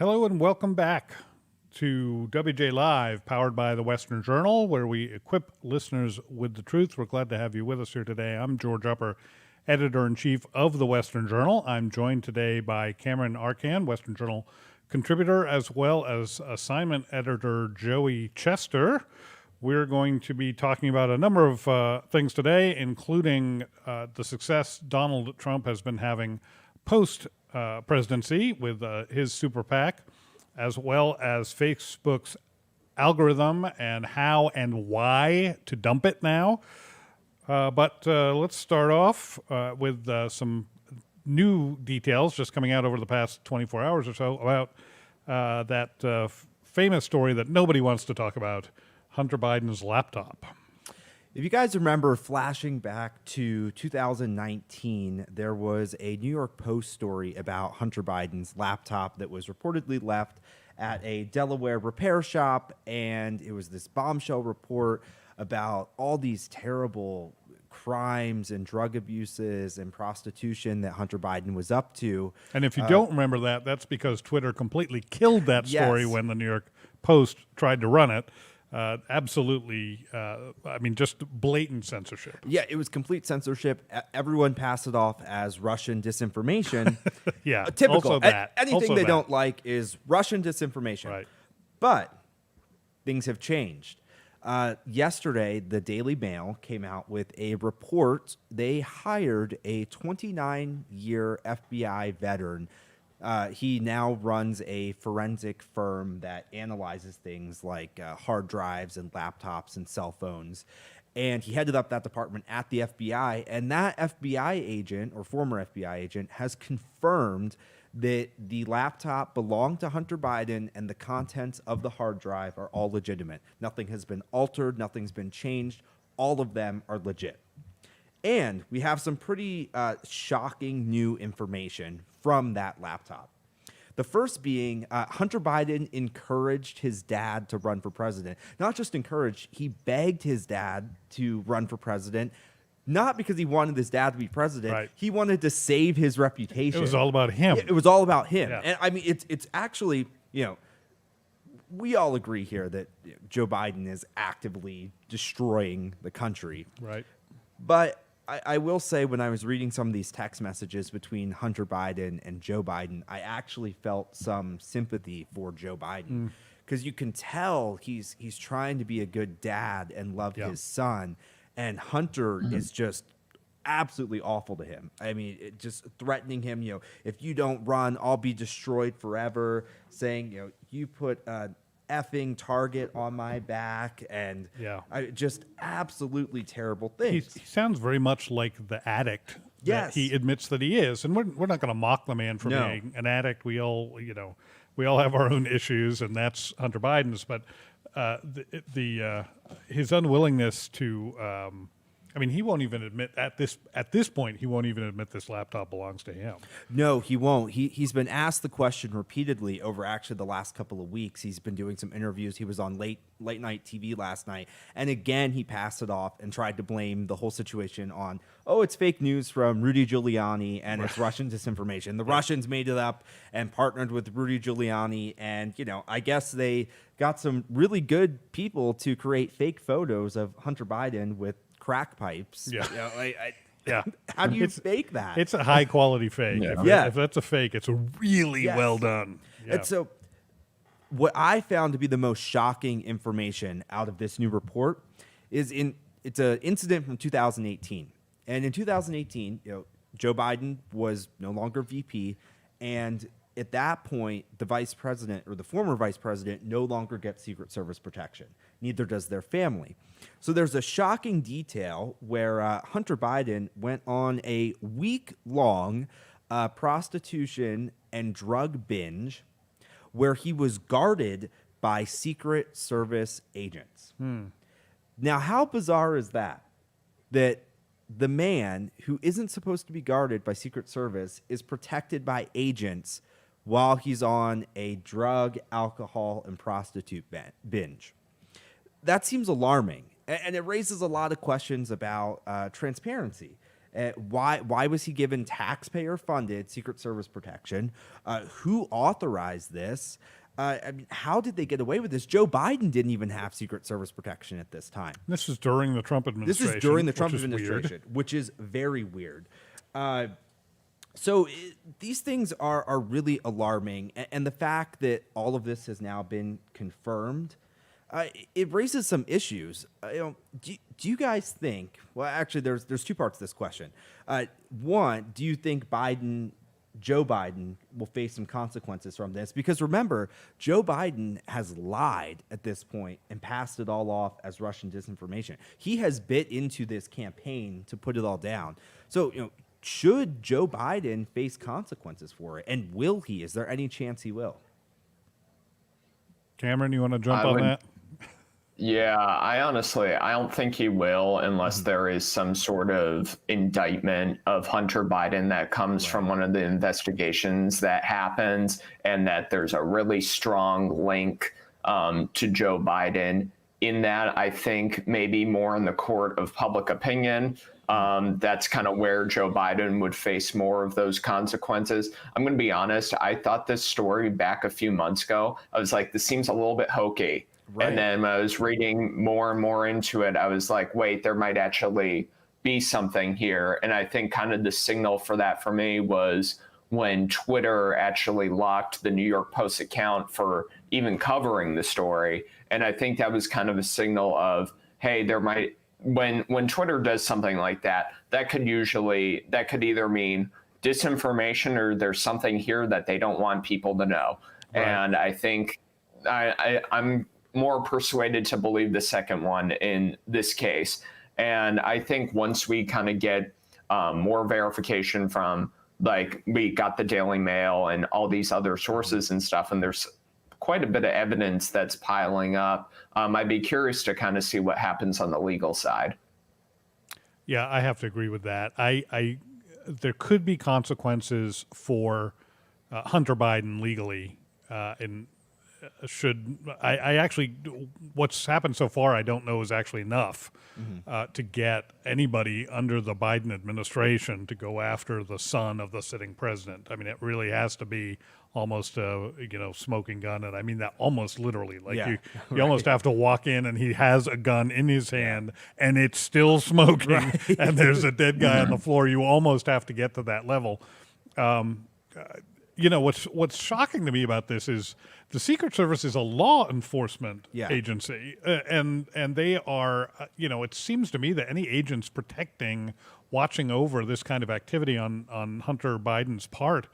Hello and welcome back to WJ Live, powered by the Western Journal, where we equip listeners with the truth. We're glad to have you with us here today. I'm George Upper, editor-in-chief of the Western Journal. I'm joined today by Cameron Arcan, Western Journal contributor, as well as assignment editor Joey Chester. We're going to be talking about a number of things today, including the success Donald Trump has been having post-presidency with his super PAC, as well as Facebook's algorithm and how and why to dump it now. But let's start off with some new details just coming out over the past 24 hours or so about that famous story that nobody wants to talk about, Hunter Biden's laptop. If you guys remember flashing back to 2019, there was a New York Post story about Hunter Biden's laptop that was reportedly left at a Delaware repair shop, and it was this bombshell report about all these terrible crimes and drug abuses and prostitution that Hunter Biden was up to. And if you don't remember that, that's because Twitter completely killed that story Yes. when the New York Post tried to run it. Absolutely, just blatant censorship. Yeah, it was complete censorship. Everyone passed it off as Russian disinformation. Yeah, Typical. also that. Anything Also they that. don't like is Russian disinformation. Right. But things have changed. Yesterday, the Daily Mail came out with a report. They hired a 29-year FBI veteran. He now runs a forensic firm that analyzes things like hard drives and laptops and cell phones. And he headed up that department at the FBI. And that FBI agent, or former FBI agent, has confirmed that the laptop belonged to Hunter Biden and the contents of the hard drive are all legitimate. Nothing has been altered. Nothing's been changed. All of them are legit. And we have some pretty shocking new information from that laptop. The first being Hunter Biden encouraged his dad to run for president. Not just encouraged, he begged his dad to run for president, not because he wanted his dad to be president. Right. He wanted to save his reputation. It was all about him. It was all about him. Yeah. And I mean, it's actually, we all agree here that Joe Biden is actively destroying the country. Right. But I will say, when I was reading some of these text messages between Hunter Biden and Joe Biden, I actually felt some sympathy for Joe Biden, because you can tell he's trying to be a good dad and love his son, and Hunter is just absolutely awful to him. I mean, just threatening him, if you don't run, I'll be destroyed forever, saying, you put effing target on my back, and just absolutely terrible things. He sounds very much like the addict that he admits that he is, and we're not going to mock the man for being an addict. We all have our own issues, and that's Hunter Biden's. But his unwillingness to he won't even admit at this point. He won't even admit this laptop belongs to him. No, he won't. He's been asked the question repeatedly over actually the last couple of weeks. He's been doing some interviews. He was on late night TV last night, and again he passed it off and tried to blame the whole situation on, it's fake news from Rudy Giuliani and it's Russian disinformation. The Russians made it up and partnered with Rudy Giuliani, and I guess they got some really good people to create fake photos of Hunter Biden with crack pipes. Yeah. Yeah. How do you fake that? It's a high quality fake. If that's a fake, it's really well done. Yeah. And so what I found to be the most shocking information out of this new report is it's an incident from 2018. And in 2018, Joe Biden was no longer VP, and at that point, the vice president, or the former vice president, no longer gets Secret Service protection. Neither does their family. So there's a shocking detail where Hunter Biden went on a week-long prostitution and drug binge where he was guarded by Secret Service agents. Now, how bizarre is that? That the man who isn't supposed to be guarded by Secret Service is protected by agents while he's on a drug, alcohol, and prostitute binge. That seems alarming, and it raises a lot of questions about transparency. Why was he given taxpayer-funded Secret Service protection? Who authorized this? I mean, how did they get away with this? Joe Biden didn't even have Secret Service protection at this time. This is during the Trump administration. This is during the Trump which is administration, weird. which is very weird. These things are really alarming, and the fact that all of this has now been confirmed, it raises some issues. Do you guys think? Well, actually, there's two parts to this question. One, do you think Joe Biden will face some consequences from this? Because remember, Joe Biden has lied at this point and passed it all off as Russian disinformation. He has bit into this campaign to put it all down. So, should Joe Biden face consequences for it? And will he? Is there any chance he will? Cameron, you want to jump on that? Yeah, I don't think he will unless there is some sort of indictment of Hunter Biden that comes from one of the investigations that happens, and that there's a really strong link to Joe Biden. In that, I think maybe more in the court of public opinion. That's kind of where Joe Biden would face more of those consequences. I'm going to be honest. I thought this story back a few months ago, I was like, this seems a little bit hokey. Right. And then when I was reading more and more into it, I was like, wait, there might actually be something here. And I think kind of the signal for that for me was when Twitter actually locked the New York Post account for even covering the story. And I think that was kind of a signal of, hey, there might, when Twitter does something like that, that could either mean disinformation or there's something here that they don't want people to know. Right. And I think I'm more persuaded to believe the second one in this case. And I think once we kind of get more verification from, like, we got the Daily Mail and all these other sources and stuff, and there's quite a bit of evidence that's piling up, I'd be curious to kind of see what happens on the legal side. Yeah, I have to agree with that. There could be consequences for Hunter Biden legally, what's happened so far, I don't know is actually enough to get anybody under the Biden administration to go after the son of the sitting president. I mean, it really has to be almost a smoking gun, and I mean that almost literally. Like you almost have to walk in and he has a gun in his hand and it's still smoking, and there's a dead guy on the floor. You almost have to get to that level. What's shocking to me about this is the Secret Service is a law enforcement agency, and they are, it seems to me that any agents watching over this kind of activity on Hunter Biden's part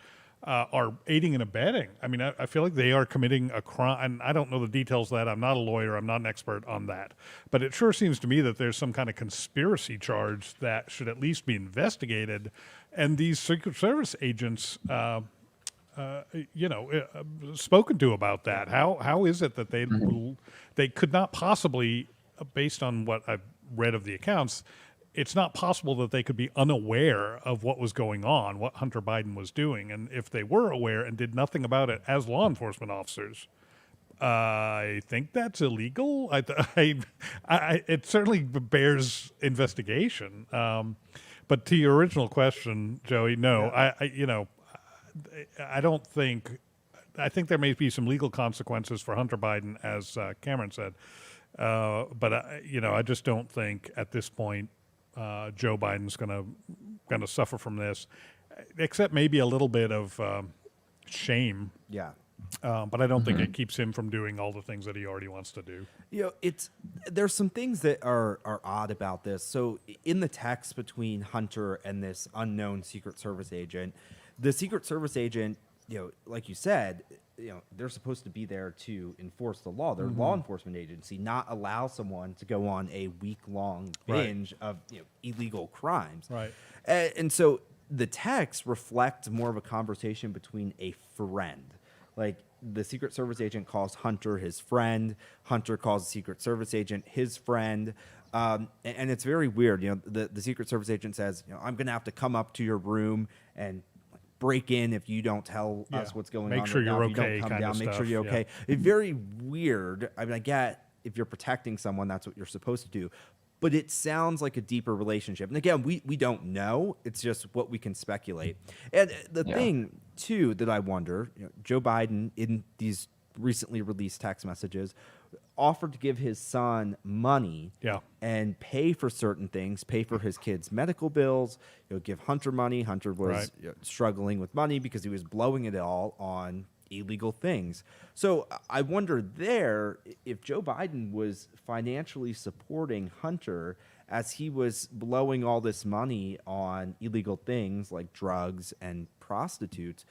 are aiding and abetting. I mean, I feel like they are committing a crime, and I don't know the details of that. I'm not a lawyer. I'm not an expert on that. But it sure seems to me that there's some kind of conspiracy charge that should at least be investigated, and these Secret Service agents spoken to about that. How is it that they could not possibly, based on what I've read of the accounts, it's not possible that they could be unaware of what was going on, what Hunter Biden was doing. And if they were aware and did nothing about it as law enforcement officers, I think that's illegal. It certainly bears investigation. But to your original question, Joey, no, I don't think. I think there may be some legal consequences for Hunter Biden, as Cameron said, but I just don't think at this point Joe Biden's going to suffer from this, except maybe a little bit of shame. Yeah. But I don't think it keeps him from doing all the things that he already wants to do. There's some things that are odd about this. So in the text between Hunter and this unknown Secret Service agent, the Secret Service agent, like you said, they're supposed to be there to enforce the law. They're a law enforcement agency, not allow someone to go on a week-long binge of illegal crimes. Right. And so the text reflects more of a conversation between a friend. Like, the Secret Service agent calls Hunter his friend. Hunter calls the Secret Service agent his friend. And it's very weird. The Secret Service agent says, I'm going to have to come up to your room and break in if you don't tell us what's going on. Make sure right you're now. okay. If you don't come down, make sure you're okay. It's very weird. I mean, I get if you're protecting someone, that's what you're supposed to do. but it sounds like a deeper relationship. And again, we don't know. It's just what we can speculate. And the thing, too, that I wonder, Joe Biden, in these recently released text messages, offered to give his son money and pay for certain things, pay for his kids' medical bills, give Hunter money. Hunter was struggling with money because he was blowing it all on illegal things. So I wonder there if Joe Biden was financially supporting Hunter as he was blowing all this money on illegal things like drugs and prostitutes.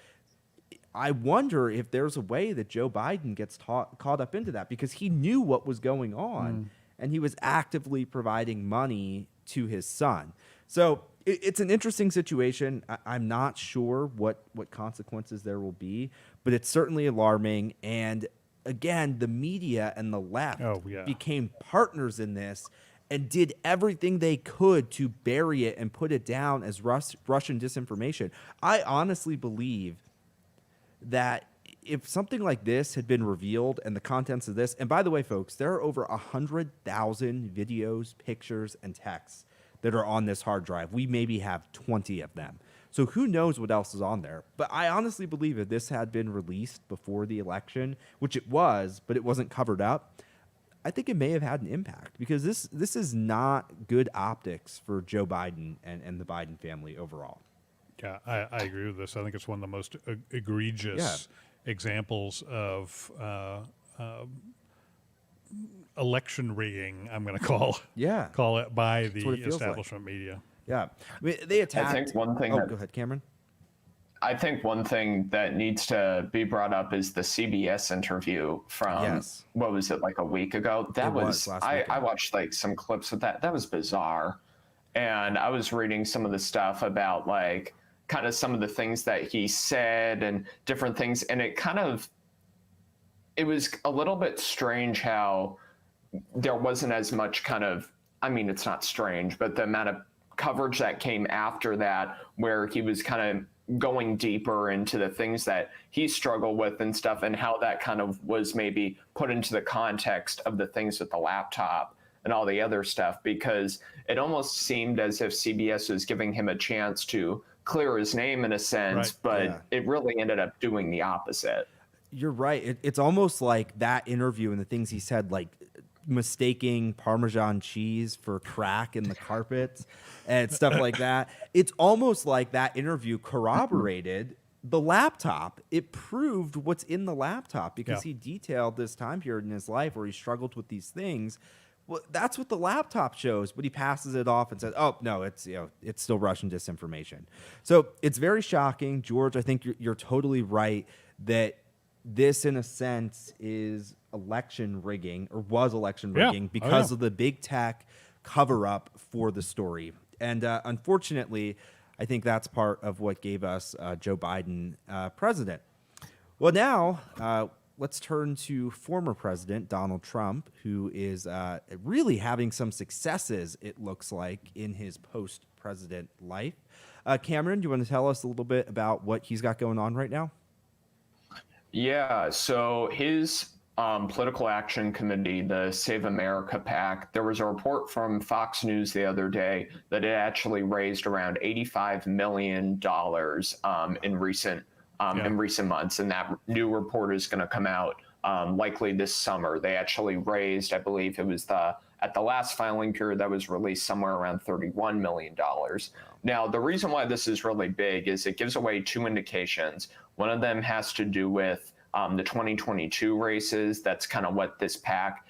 I wonder if there's a way that Joe Biden gets caught up into that because he knew what was going on and he was actively providing money to his son. So it's an interesting situation. I'm not sure what consequences there will be, but it's certainly alarming. And again, the media and the left became partners in this and did everything they could to bury it and put it down as Russian disinformation. I honestly believe that if something like this had been revealed and the contents of this, and by the way, folks, there are over 100,000 videos, pictures, and texts that are on this hard drive. We maybe have 20 of them. So who knows what else is on there? But I honestly believe if this had been released before the election, which it was, but it wasn't covered up, I think it may have had an impact because this is not good optics for Joe Biden and the Biden family overall. Yeah, I agree with this. I think it's one of the most egregious examples of election rigging, I'm going to call it, by the establishment media. Yeah. I mean, they attacked. I think one thing go ahead, Cameron. I think one thing that needs to be brought up is the CBS interview from, what was it, like a week ago? That was I watched like some clips of that. That was bizarre. And I was reading some of the stuff about like kind of some of the things that he said and different things. And it was a little bit strange how there wasn't as much kind of, I mean, it's not strange, but the amount of coverage that came after that, where he was kind of going deeper into the things that he struggled with and stuff, and how that kind of was maybe put into the context of the things with the laptop and all the other stuff, because it almost seemed as if CBS was giving him a chance to clear his name in a sense, but it really ended up doing the opposite. You're right. It's almost like that interview and the things he said, like mistaking Parmesan cheese for crack in the carpets and stuff like that. It's almost like that interview corroborated the laptop. It proved what's in the laptop because he detailed this time period in his life where he struggled with these things. Well, that's what the laptop shows, but he passes it off and says, "Oh no, it's still Russian disinformation." So it's very shocking, George. I think you're totally right that this, in a sense, is election rigging or was election rigging because of the big tech cover up for the story. And unfortunately, I think that's part of what gave us Joe Biden president. Well, now let's turn to former President Donald Trump, who is really having some successes, it looks like, in his post-president life. Cameron, do you want to tell us a little bit about what he's got going on right now? Yeah, so his political action committee, the Save America PAC, there was a report from Fox News the other day that it actually raised around $85 million in recent months, and that new report is going to come out likely this summer. They actually raised, I believe it was at the last filing period that was released, somewhere around $31 million. Now, the reason why this is really big is it gives away two indications. One of them has to do with the 2022 races. That's kind of what this PAC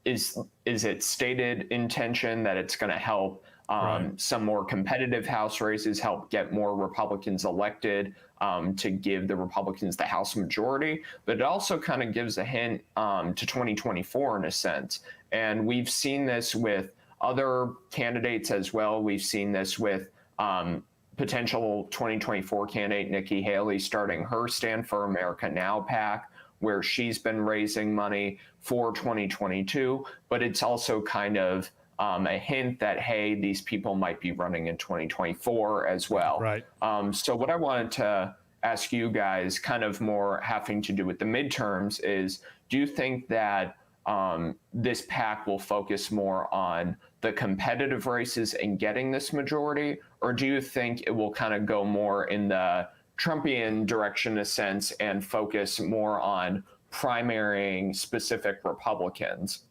is its stated intention, that it's going to help some more competitive House races, help get more Republicans elected, to give the Republicans the House majority. But it also kind of gives a hint to 2024 in a sense. And we've seen this with other candidates as well. We've seen this with potential 2024 candidate Nikki Haley starting her Stand for America Now PAC, where she's been raising money for 2022. But it's also kind of a hint that, hey, these people might be running in 2024 as well. Right. So what I wanted to ask you guys, kind of more having to do with the midterms, is do you think that this PAC will focus more on the competitive races and getting this majority? Or do you think it will kind of go more in the Trumpian direction in a sense and focus more on primarying specific Republicans?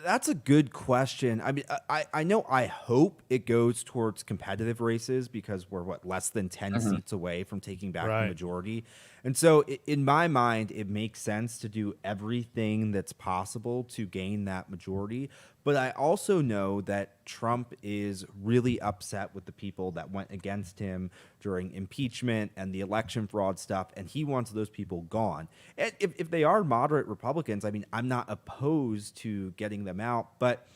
That's a good question. I mean, I know I hope it goes towards competitive races because we're less than 10 seats away from taking back the majority. And so in my mind, it makes sense to do everything that's possible to gain that majority. But I also know that Trump is really upset with the people that went against him during impeachment and the election fraud stuff, and he wants those people gone. And if they are moderate Republicans, I mean, I'm not opposed to getting them out. But,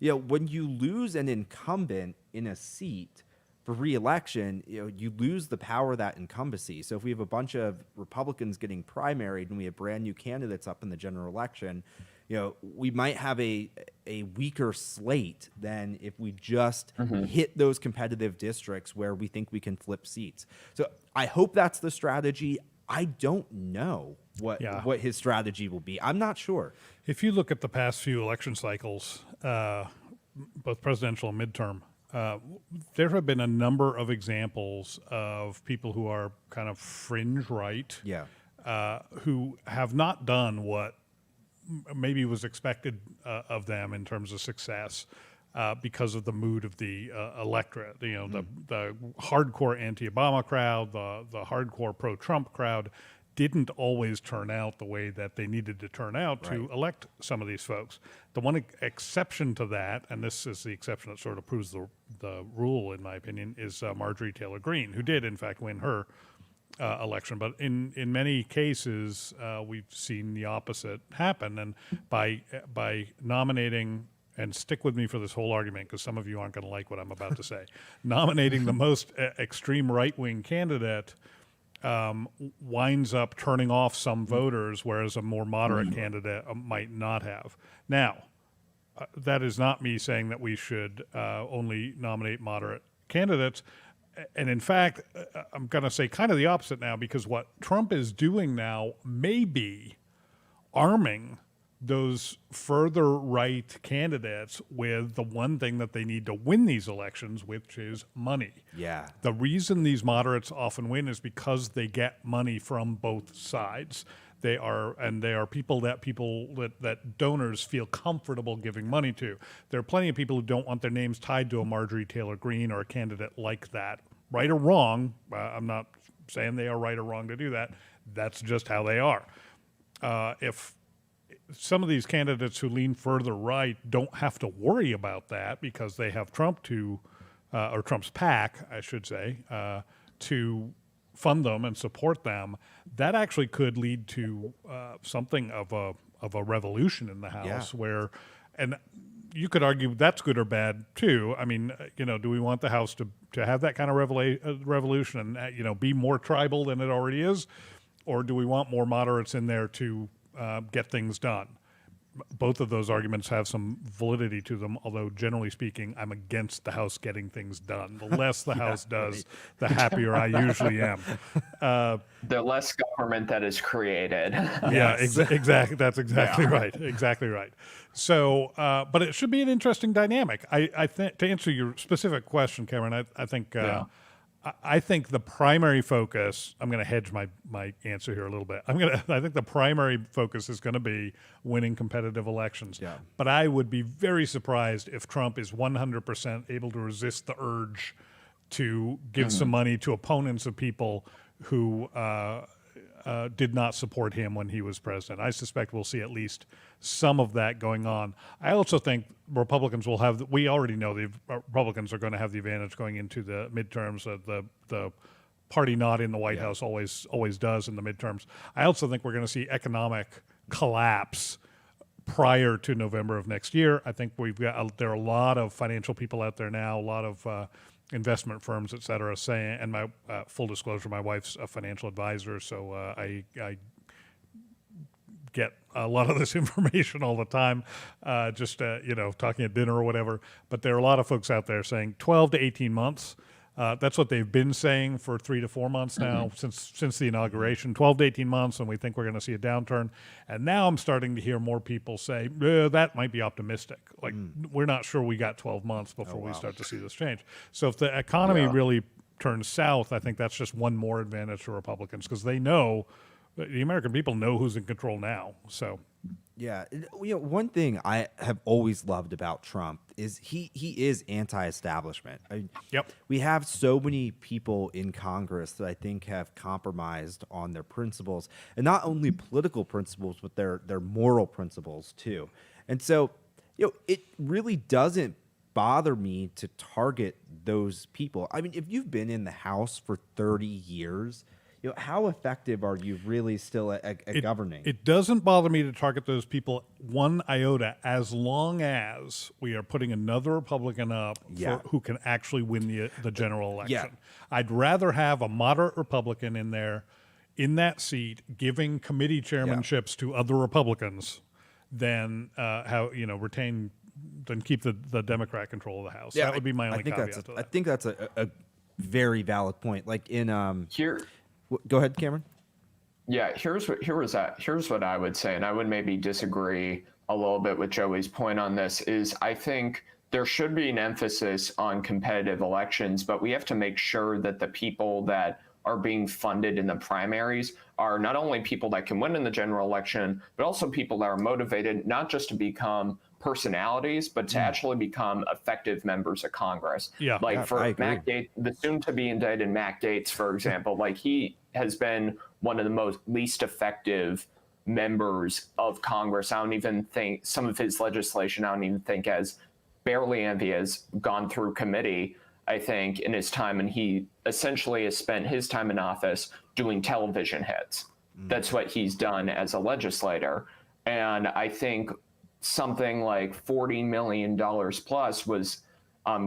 when you lose an incumbent in a seat for re-election, you lose the power of that incumbency. So if we have a bunch of Republicans getting primaried and we have brand new candidates up in the general election, we might have a weaker slate than if we just hit those competitive districts where we think we can flip seats. So I hope that's the strategy. I don't know what his strategy will be. I'm not sure. If you look at the past few election cycles, both presidential and midterm, there have been a number of examples of people who are kind of fringe right, who have not done what maybe was expected of them in terms of success because of the mood of the electorate. The hardcore anti-Obama crowd, the hardcore pro-Trump crowd didn't always turn out the way that they needed to turn out to elect some of these folks. The one exception to that, and this is the exception that sort of proves the rule, in my opinion, is Marjorie Taylor Greene, who did, in fact, win her election. But in many cases, we've seen the opposite happen. And by nominating, and stick with me for this whole argument because some of you aren't going to like what I'm about to say, nominating the most extreme right-wing candidate winds up turning off some voters, whereas a more moderate candidate might not have. Now, that is not me saying that we should only nominate moderate candidates. And in fact, I'm going to say kind of the opposite now, because what Trump is doing now may be arming those further right candidates with the one thing that they need to win these elections, which is money. Yeah. The reason these moderates often win is because they get money from both sides. They are people that donors feel comfortable giving money to. There are plenty of people who don't want their names tied to a Marjorie Taylor Greene or a candidate like that. Right or wrong, I'm not saying they are right or wrong to do that. That's just how they are. If some of these candidates who lean further right don't have to worry about that because they have Trump or Trump's PAC, I should say, to fund them and support them, that actually could lead to something of a revolution in the House where, and you could argue that's good or bad too. I mean, do we want the House to have that kind of revolution and, be more tribal than it already is? Or do we want more moderates in there to get things done? Both of those arguments have some validity to them, although generally speaking, I'm against the House getting things done. The less the House does, the happier I usually am. The less government that is created. Yeah, exactly. That's exactly right. Exactly right. So, but it should be an interesting dynamic. I think to answer your specific question, Cameron, I think I think the primary focus, I'm going to hedge my answer here a little bit. I think the primary focus is going to be winning competitive elections. Yeah. But I would be very surprised if Trump is 100% able to resist the urge to give some money to opponents of people who did not support him when he was president. I suspect we'll see at least some of that going on. I also think Republicans will have, we already know the Republicans are going to have the advantage going into the midterms. The party not in the White House always does in the midterms. I also think we're going to see economic collapse prior to November of next year. I think there are a lot of financial people out there now, a lot of investment firms, et cetera, saying, and my full disclosure, my wife's a financial advisor, so I get a lot of this information all the time, just talking at dinner or whatever. But there are a lot of folks out there saying 12 to 18 months. That's what they've been saying for 3 to 4 months now, since the inauguration, 12 to 18 months, and we think we're going to see a downturn. And now I'm starting to hear more people say, that might be optimistic. Like, we're not sure we got 12 months before we start to see this change. So if the economy really turns south, I think that's just one more advantage for Republicans, because they know, the American people know who's in control now. So Yeah, one thing I have always loved about Trump is he is anti-establishment. Yep. We have so many people in Congress that I think have compromised on their principles, and not only political principles, but their moral principles too. And so, it really doesn't bother me to target those people. I mean, if you've been in the House for 30 years, how effective are you really still at governing? It doesn't bother me to target those people one iota, as long as we are putting another Republican up who can actually win the general election. Yeah. I'd rather have a moderate Republican in there, in that seat, giving committee chairmanships to other Republicans than keep the Democrat control of the House. That would be my only caveat to that. I think that's a very valid point. Like in Here, go ahead, Cameron. Yeah, here's what I would say, and I would maybe disagree a little bit with Joey's point on this, is I think there should be an emphasis on competitive elections, but we have to make sure that the people that are being funded in the primaries are not only people that can win in the general election, but also people that are motivated not just to become personalities, but to actually become effective members of Congress. For Matt Gaetz, the soon-to-be indicted Matt Gaetz, for example, like he has been one of the most least effective members of Congress. I don't even think some of his legislation, has gone through committee, I think, in his time, and he essentially has spent his time in office doing television hits. That's what he's done as a legislator. And I think something like $40 million plus was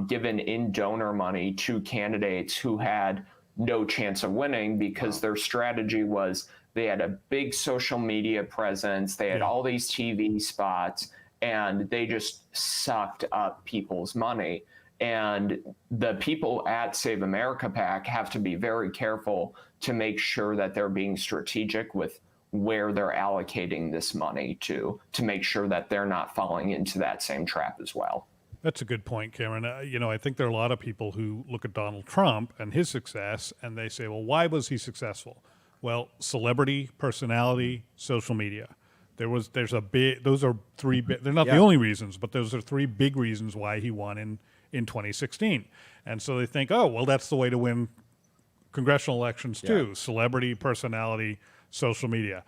given in donor money to candidates who had no chance of winning, because their strategy was they had a big social media presence, they had all these TV spots, and they just sucked up people's money. And the people at Save America PAC have to be very careful to make sure that they're being strategic with where they're allocating this money to make sure that they're not falling into that same trap as well. That's a good point, Cameron. I think there are a lot of people who look at Donald Trump and his success, and they say, well, why was he successful? Well, celebrity, personality, social media. Those are three big, they're not the only reasons, but those are three big reasons why he won in 2016. And so they think, oh, well, that's the way to win congressional elections too. Celebrity, personality, social media.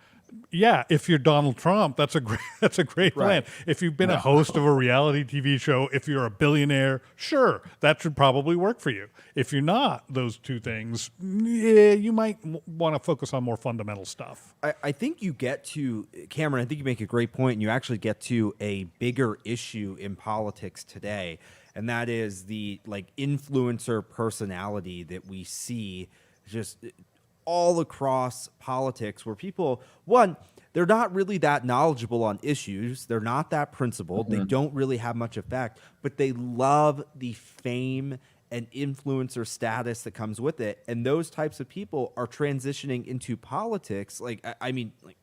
Yeah, if you're Donald Trump, that's a great plan. If you've been a host of a reality TV show, if you're a billionaire, sure, that should probably work for you. If you're not those two things, you might want to focus on more fundamental stuff. I think you get to, Cameron, I think you make a great point, and you actually get to a bigger issue in politics today, and that is the influencer personality that we see just all across politics, where people, they're not really that knowledgeable on issues. They're not that principled. They don't really have much effect, but they love the fame and influencer status that comes with it. And those types of people are transitioning into politics,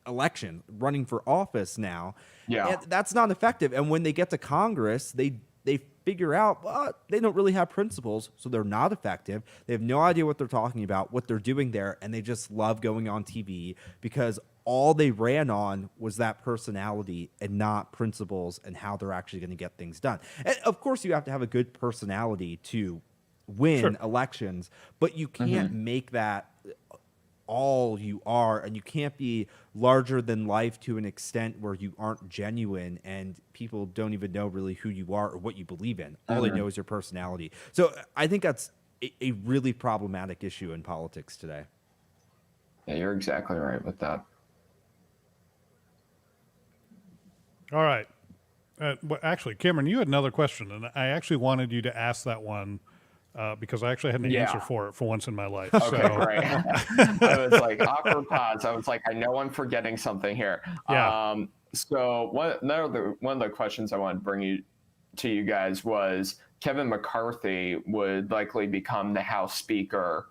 election, running for office now. Yeah. And that's not effective. And when they get to Congress, they figure out they don't really have principles, so they're not effective. They have no idea what they're talking about, what they're doing there, and they just love going on TV because all they ran on was that personality and not principles and how they're actually going to get things done. And of course, you have to have a good personality to win elections, but you can't make that all you are, and you can't be larger than life to an extent where you aren't genuine and people don't even know really who you are or what you believe in. All they know is your personality. So I think that's a really problematic issue in politics today. Yeah, you're exactly right with that. All right. Actually, Cameron, you had another question, and I actually wanted you to ask that one because I actually had an answer for it for once in my life. Okay, great. I was like, awkward pause. I was like, I know I'm forgetting something here. Yeah. So one of the questions I wanted to bring to you guys was Kevin McCarthy would likely become the House Speaker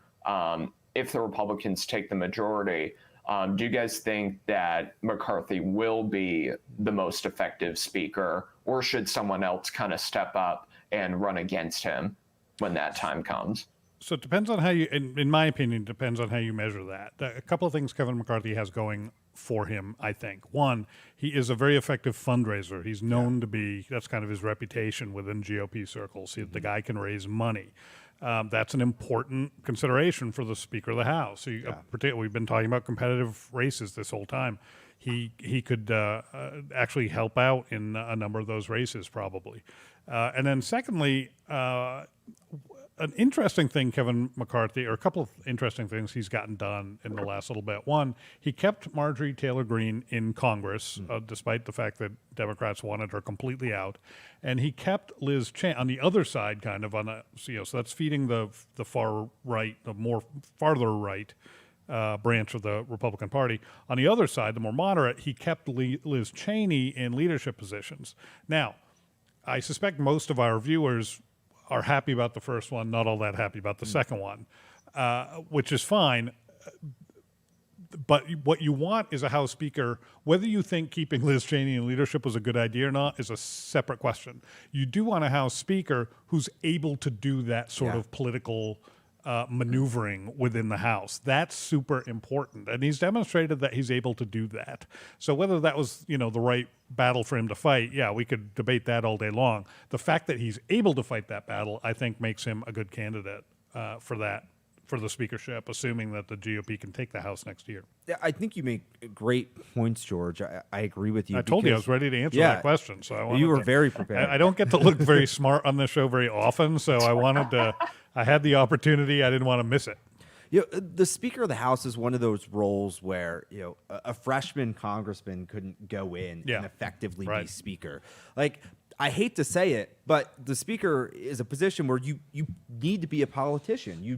if the Republicans take the majority. Do you guys think that McCarthy will be the most effective speaker, or should someone else kind of step up and run against him when that time comes? So it depends on how you, in my opinion, it depends on how you measure that. A couple of things Kevin McCarthy has going for him, I think. One, he is a very effective fundraiser. He's known to be, that's kind of his reputation within GOP circles. The guy can raise money. That's an important consideration for the Speaker of the House. We've been talking about competitive races this whole time. He could actually help out in a number of those races, probably. And then secondly, an interesting thing Kevin McCarthy, or a couple of interesting things he's gotten done in the last little bit. One, he kept Marjorie Taylor Greene in Congress, despite the fact that Democrats wanted her completely out. And he kept Liz Cheney on the other side, kind of on a, so that's feeding the far right, the more farther right branch of the Republican Party. On the other side, the more moderate, he kept Liz Cheney in leadership positions. Now, I suspect most of our viewers are happy about the first one, not all that happy about the second one, which is fine. But what you want is a House Speaker. Whether you think keeping Liz Cheney in leadership was a good idea or not is a separate question. You do want a House Speaker who's able to do that sort of political maneuvering within the House. That's super important. And he's demonstrated that he's able to do that. So whether that was, the right battle for him to fight, yeah, we could debate that all day long. The fact that he's able to fight that battle, I think, makes him a good candidate for the speakership, assuming that the GOP can take the House next year. Yeah, I think you make great points, George. I agree with you. I told you I was ready to answer that question. So you were very prepared. I don't get to look very smart on this show very often, so I had the opportunity. I didn't want to miss it. The Speaker of the House is one of those roles where a freshman congressman couldn't go in and effectively be Speaker. Like, I hate to say it, but the Speaker is a position where you need to be a politician. You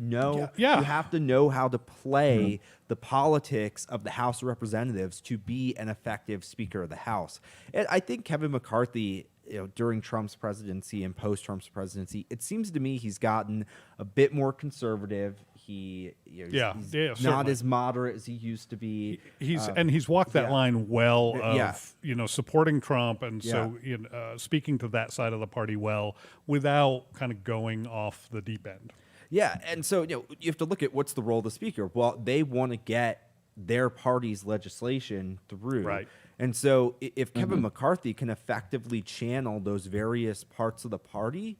have to know how to play the politics of the House of Representatives to be an effective Speaker of the House. And I think Kevin McCarthy, during Trump's presidency and post-Trump's presidency, it seems to me he's gotten a bit more conservative. He's not as moderate as he used to be. He's walked that line well of supporting Trump and speaking to that side of the party well without kind of going off the deep end. Yeah, and so you have to look at what's the role of the Speaker. Well, they want to get their party's legislation through. Right. And so if Kevin McCarthy can effectively channel those various parts of the party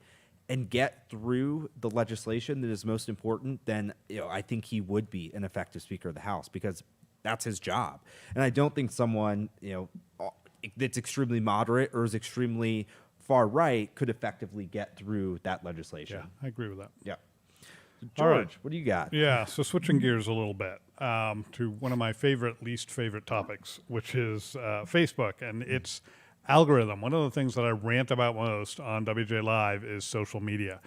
and get through the legislation that is most important, then I think he would be an effective Speaker of the House, because that's his job. And I don't think someone that's extremely moderate or is extremely far right could effectively get through that legislation. Yeah, I agree with that. Yeah. George, what do you got? Yeah, so switching gears a little bit to one of my least favorite topics, which is Facebook and its algorithm. One of the things that I rant about most on WJ Live is social media.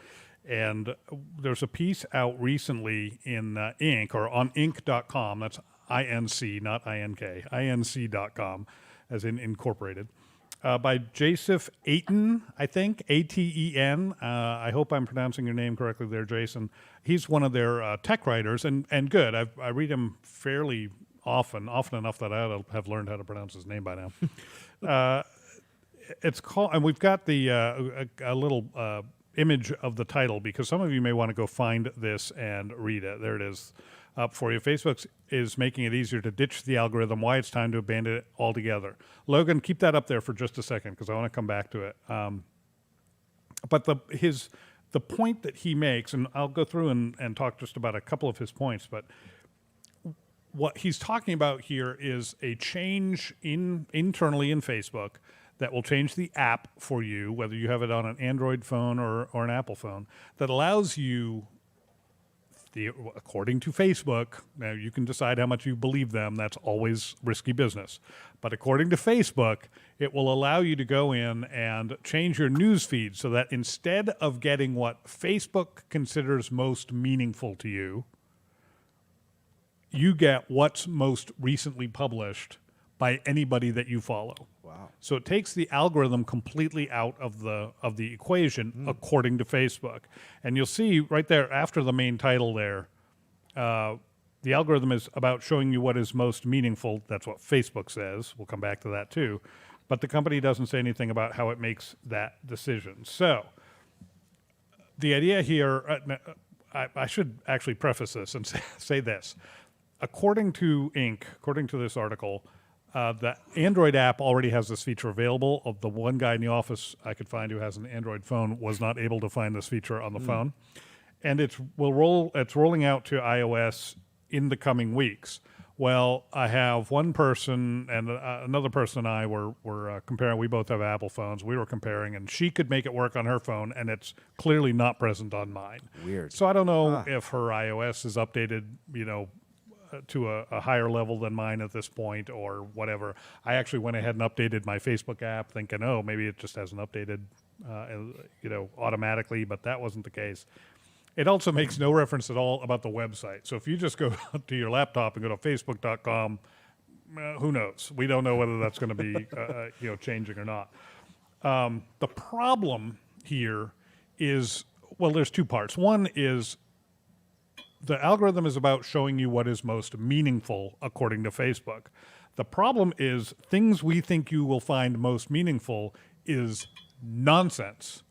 And there's a piece out recently in Inc. or on Inc.com. That's INC, not INK, INC.com, as in incorporated. By Joseph Aten, I think, Aten. I hope I'm pronouncing your name correctly there, Jason. He's one of their tech writers, and good. I read him fairly often enough that I have learned how to pronounce his name by now. It's called, and we've got the a little image of the title, because some of you may want to go find this and read it. There it is up for you. Facebook is making it easier to ditch the algorithm. Why it's time to abandon it altogether. Logan, keep that up there for just a second, because I want to come back to it. But the point that he makes, and I'll go through and talk just about a couple of his points, but what he's talking about here is a change internally in Facebook that will change the app for you, whether you have it on an Android phone or an Apple phone, that allows you, according to Facebook, now you can decide how much you believe them, that's always risky business, but according to Facebook, it will allow you to go in and change your news feed so that instead of getting what Facebook considers most meaningful to you, you get what's most recently published by anybody that you follow. Wow. So it takes the algorithm completely out of the equation, according to Facebook. And you'll see right there after the main title there, the algorithm is about showing you what is most meaningful. That's what Facebook says. We'll come back to that too. But the company doesn't say anything about how it makes that decision. So the idea here, I should actually preface this and say this. According to Inc., according to this article, the Android app already has this feature available. Of the one guy in the office I could find who has an Android phone was not able to find this feature on the phone. And it's rolling out to iOS in the coming weeks. Well, I have one person and another person and I were comparing. We both have Apple phones. We were comparing, and she could make it work on her phone, and it's clearly not present on mine. Weird. So I don't know if her iOS is updated, to a higher level than mine at this point or whatever. I actually went ahead and updated my Facebook app thinking, oh, maybe it just hasn't updated, automatically, but that wasn't the case. It also makes no reference at all about the website. So if you just go to your laptop and go to facebook.com, who knows? We don't know whether that's going to be, changing or not. The problem here is, well, there's two parts. One is the algorithm is about showing you what is most meaningful according to Facebook. The problem is things we think you will find most meaningful is nonsense.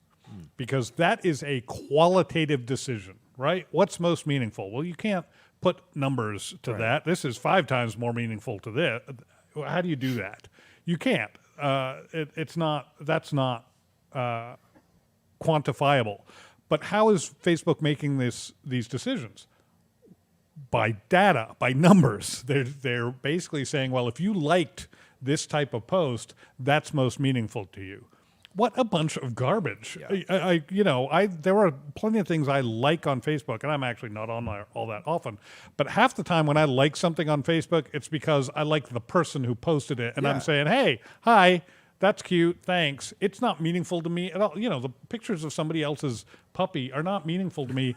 Because that is a qualitative decision, right? What's most meaningful? Well, you can't put numbers to that. This is 5 times more meaningful to this. How do you do that? You can't. That's not quantifiable. But how is Facebook making these decisions? By data, by numbers. They're basically saying, well, if you liked this type of post, that's most meaningful to you. What a bunch of garbage. Yeah. There are plenty of things I like on Facebook, and I'm actually not on there all that often. But half the time when I like something on Facebook, it's because I like the person who posted it, and I'm saying, hey, hi, that's cute, thanks. It's not meaningful to me at all. The pictures of somebody else's puppy are not meaningful to me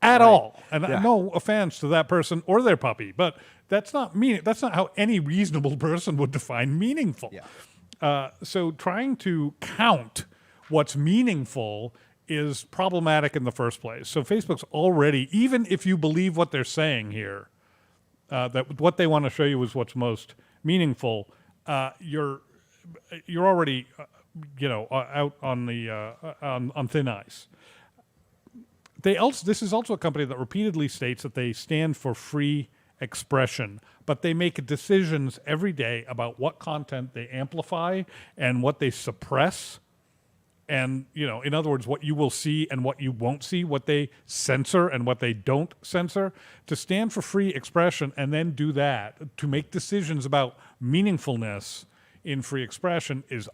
at all. And no offense to that person or their puppy, but that's not how any reasonable person would define meaningful. Yeah. So trying to count what's meaningful is problematic in the first place. So Facebook's already, even if you believe what they're saying here, that what they want to show you is what's most meaningful, you're already, out on the on thin ice. This is also a company that repeatedly states that they stand for free expression, but they make decisions every day about what content they amplify and what they suppress. And, in other words, what you will see and what you won't see, what they censor and what they don't censor. To stand for free expression and then do that, to make decisions about meaningfulness in free expression is,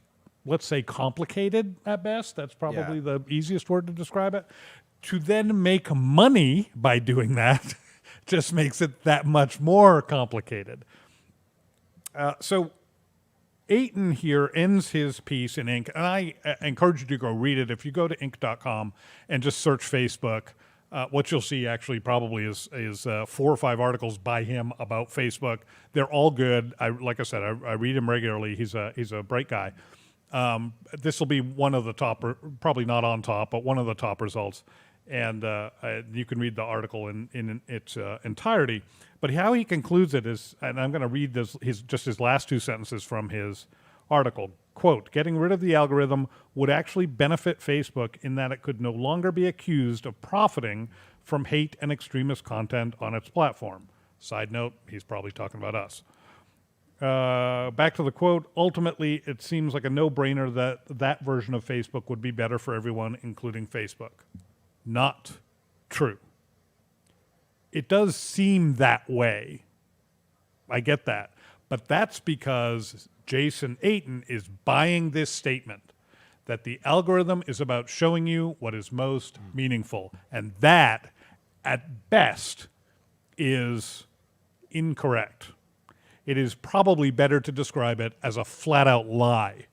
let's say, complicated at best. That's probably the easiest word to describe it. To then make money by doing that just makes it that much more complicated. So Aiton here ends his piece in Inc., and I encourage you to go read it. If you go to Inc.com and just search Facebook, what you'll see actually probably is 4 or 5 articles by him about Facebook. They're all good. Like I said, I read him regularly. He's a bright guy. This will be one of the top, probably not on top, but one of the top results. And you can read the article in its entirety. But how he concludes it is, and I'm going to read his last 2 sentences from his article. Quote, getting rid of the algorithm would actually benefit Facebook in that it could no longer be accused of profiting from hate and extremist content on its platform. Side note, he's probably talking about us. Back to the quote, ultimately, it seems like a no-brainer that version of Facebook would be better for everyone, including Facebook. Not true. It does seem that way. I get that. But that's because Jason Aiton is buying this statement that the algorithm is about showing you what is most meaningful. And that, at best, is incorrect. It is probably better to describe it as a flat-out lie.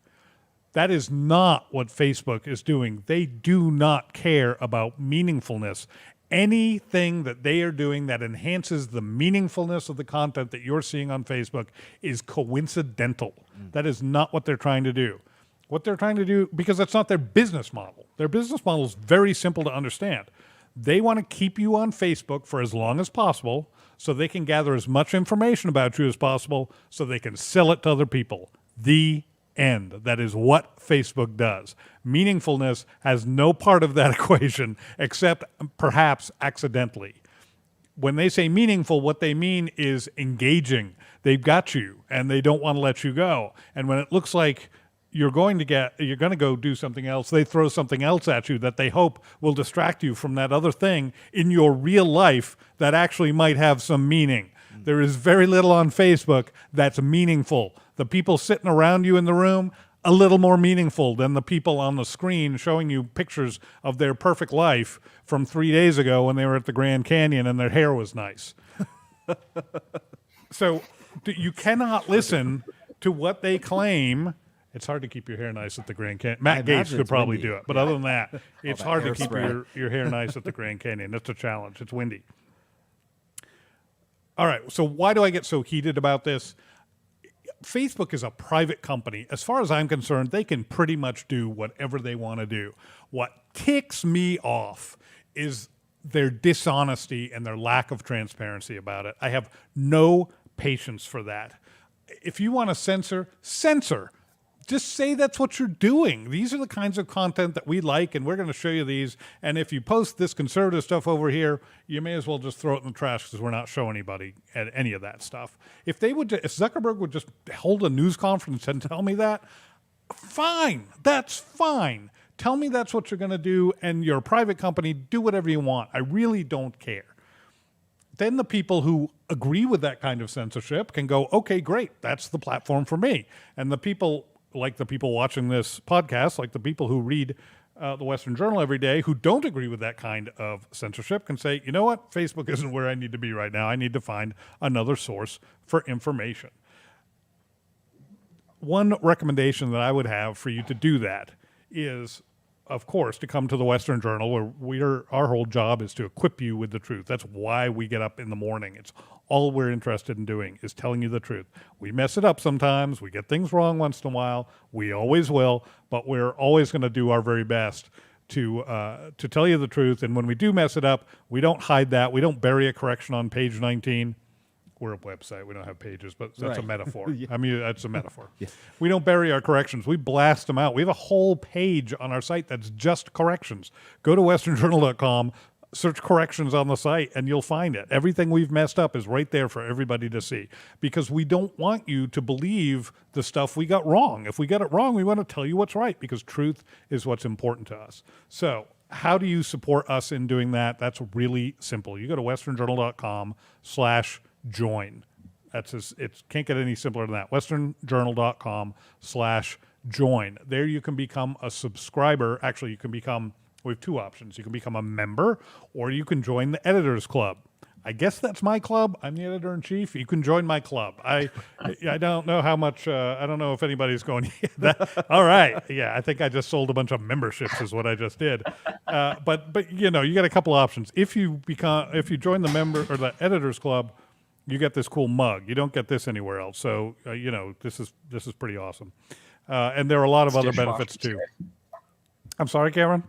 That is not what Facebook is doing. They do not care about meaningfulness Anything that they are doing that enhances the meaningfulness of the content that you're seeing on Facebook is coincidental. That is not what they're trying to do. What they're trying to do, because that's not their business model. Their business model is very simple to understand. They want to keep you on Facebook for as long as possible so they can gather as much information about you as possible so they can sell it to other people. The end. That is what Facebook does. Meaningfulness has no part of that equation except perhaps accidentally. When they say meaningful, what they mean is engaging. They've got you and they don't want to let you go. And when it looks like you're going to go do something else, they throw something else at you that they hope will distract you from that other thing in your real life that actually might have some meaning. There is very little on Facebook that's meaningful. The people sitting around you in the room, a little more meaningful than the people on the screen showing you pictures of their perfect life from 3 days ago when they were at the Grand Canyon and their hair was nice. So you cannot listen to what they claim. It's hard to keep your hair nice at the Grand Canyon. Matt Gaetz could probably do it. But other than that, it's hard to keep your hair nice at the Grand Canyon. That's a challenge. It's windy. All right, so why do I get so heated about this? Facebook is a private company. As far as I'm concerned, they can pretty much do whatever they want to do. What ticks me off is their dishonesty and their lack of transparency about it. I have no patience for that. If you want to censor, censor. Just say that's what you're doing. These are the kinds of content that we like, and we're going to show you these. And if you post this conservative stuff over here, you may as well just throw it in the trash because we're not showing anybody at any of that stuff. If Zuckerberg would just hold a news conference and tell me that, fine. That's fine. Tell me that's what you're going to do, and you're a private company. Do whatever you want. I really don't care. Then the people who agree with that kind of censorship can go, okay, great. That's the platform for me. And the people, like the people watching this podcast, like the people who read the Western Journal every day who don't agree with that kind of censorship can say, you know what, Facebook isn't where I need to be right now. I need to find another source for information. One recommendation that I would have for you to do that is, of course, to come to the Western Journal, where our whole job is to equip you with the truth. That's why we get up in the morning. It's all we're interested in doing is telling you the truth. We mess it up sometimes. We get things wrong once in a while. We always will, but we're always going to do our very best to tell you the truth. And when we do mess it up, we don't hide that. We don't bury a correction on page 19. We're a website. We don't have pages, but that's a metaphor. Yeah. I mean, that's a metaphor. Yeah. We don't bury our corrections. We blast them out. We have a whole page on our site that's just corrections. Go to westernjournal.com, search corrections on the site, and you'll find it. Everything we've messed up is right there for everybody to see because we don't want you to believe the stuff we got wrong. If we get it wrong, we want to tell you what's right because truth is what's important to us. So how do you support us in doing that? That's really simple. You go to westernjournal.com/join. It can't get any simpler than that. westernjournal.com/join. There you can become a subscriber. Actually, we have two options. You can become a member or you can join the Editors Club. I guess that's my club. I'm the editor-in-chief. You can join my club. I don't know how much, I don't know if anybody's going, all right. Yeah, I think I just sold a bunch of memberships is what I just did. But you know, you got a couple options. If you join the member or the Editors Club, you get this cool mug. You don't get this anywhere else. So, you know, this is pretty awesome. And there are a lot of other benefits too. I'm sorry, Cameron?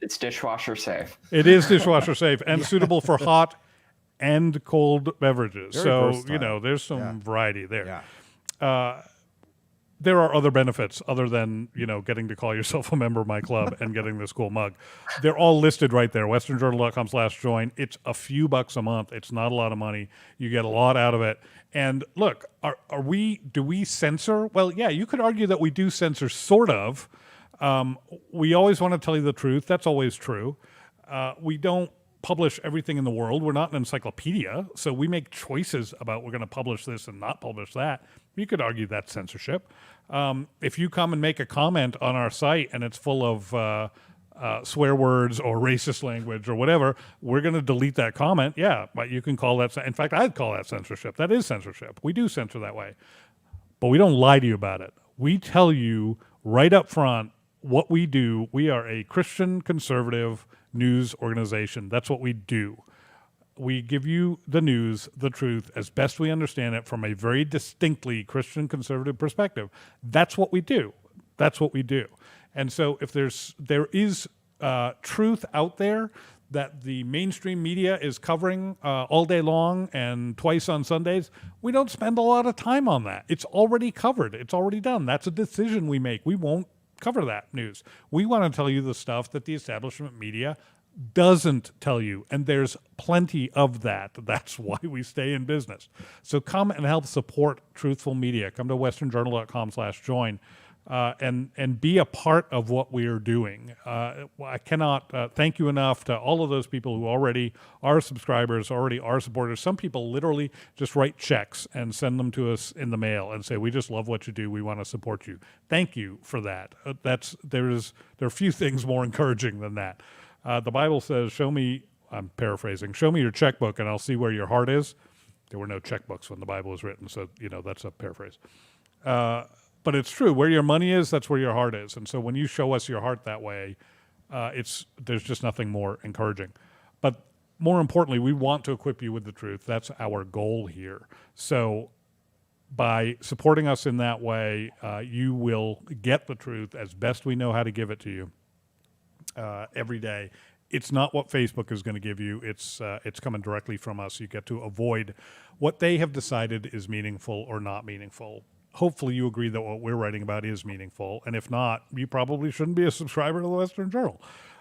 It's dishwasher safe. It is dishwasher safe and suitable for hot and cold beverages. Very versatile. You know, there's some variety there. Yeah. There are other benefits other than, you know, getting to call yourself a member of my club and getting this cool mug. They're all listed right there. westernjournal.com/join. It's a few bucks a month. It's not a lot of money. You get a lot out of it. And look, do we censor? Well, yeah, you could argue that we do censor sort of. We always want to tell you the truth. That's always true. We don't publish everything in the world. We're not an encyclopedia, so we make choices about we're going to publish this and not publish that. You could argue that's censorship. If you come and make a comment on our site and it's full of swear words or racist language or whatever, we're going to delete that comment. Yeah, but you can call that. In fact, I'd call that censorship. That is censorship. We do censor that way, but we don't lie to you about it. We tell you right up front what we do. We are a Christian conservative news organization. That's what we do. We give you the news, the truth, as best we understand it from a very distinctly Christian conservative perspective. That's what we do. That's what we do. And so if there is truth out there that the mainstream media is covering all day long and twice on Sundays, we don't spend a lot of time on that. It's already covered. It's already done. That's a decision we make. We won't cover that news. We want to tell you the stuff that the establishment media doesn't tell you, and there's plenty of that. That's why we stay in business. So come and help support truthful media. Come to westernjournal.com/join and be a part of what we are doing. I cannot thank you enough to all of those people who already are subscribers, already are supporters. Some people literally just write checks and send them to us in the mail and say, we just love what you do. We want to support you. Thank you for that. There are few things more encouraging than that. The Bible says, I'm paraphrasing, show me your checkbook and I'll see where your heart is. There were no checkbooks when the Bible was written, so, that's a paraphrase. But it's true. Where your money is, that's where your heart is. And so when you show us your heart that way, there's just nothing more encouraging. But more importantly, we want to equip you with the truth. That's our goal here. So by supporting us in that way, you will get the truth as best we know how to give it to you. Every day. It's not what Facebook is going to give you. It's coming directly from us. You get to avoid what they have decided is meaningful or not meaningful. Hopefully you agree that what we're writing about is meaningful. And if not, you probably shouldn't be a subscriber to the Western Journal.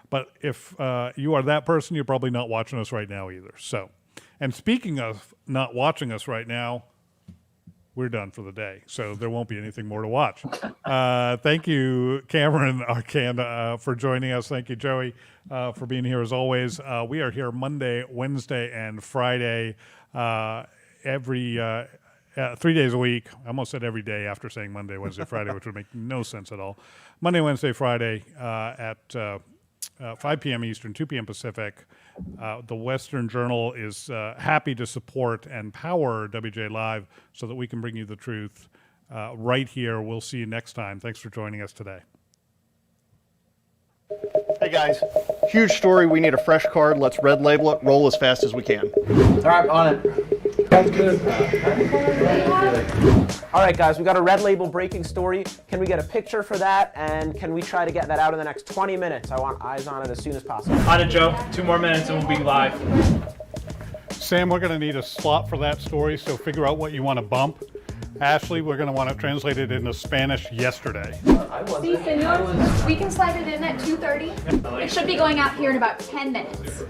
But if you are that person, you're probably not watching us right now either. So, and speaking of not watching us right now, we're done for the day, so there won't be anything more to watch. Thank you, Cameron Arcand, for joining us. Thank you, Joey, for being here as always. We are here Monday, Wednesday, and Friday, every 3 days a week. I almost said every day after saying Monday, Wednesday, Friday, which would make no sense at all. Monday, Wednesday, Friday at 5 p.m. Eastern, 2 p.m. Pacific. The Western Journal is happy to support and power WJ Live so that we can bring you the truth right here. We'll see you next time. Thanks for joining us today. Hey guys, huge story. We need a fresh card. Let's red label it. Roll as fast as we can. All right, on it. Sounds good. All right, guys, we got a red label breaking story. Can we get a picture for that? And can we try to get that out in the next 20 minutes? I want eyes on it as soon as possible. On it, Joe. 2 more minutes and we'll be live. Sam, we're going to need a slot for that story, so figure out what you want to bump. Ashley, we're going to want to translate it into Spanish yesterday. Sí, señor. We can slide it in at 2:30. It should be going out here in about 10 minutes.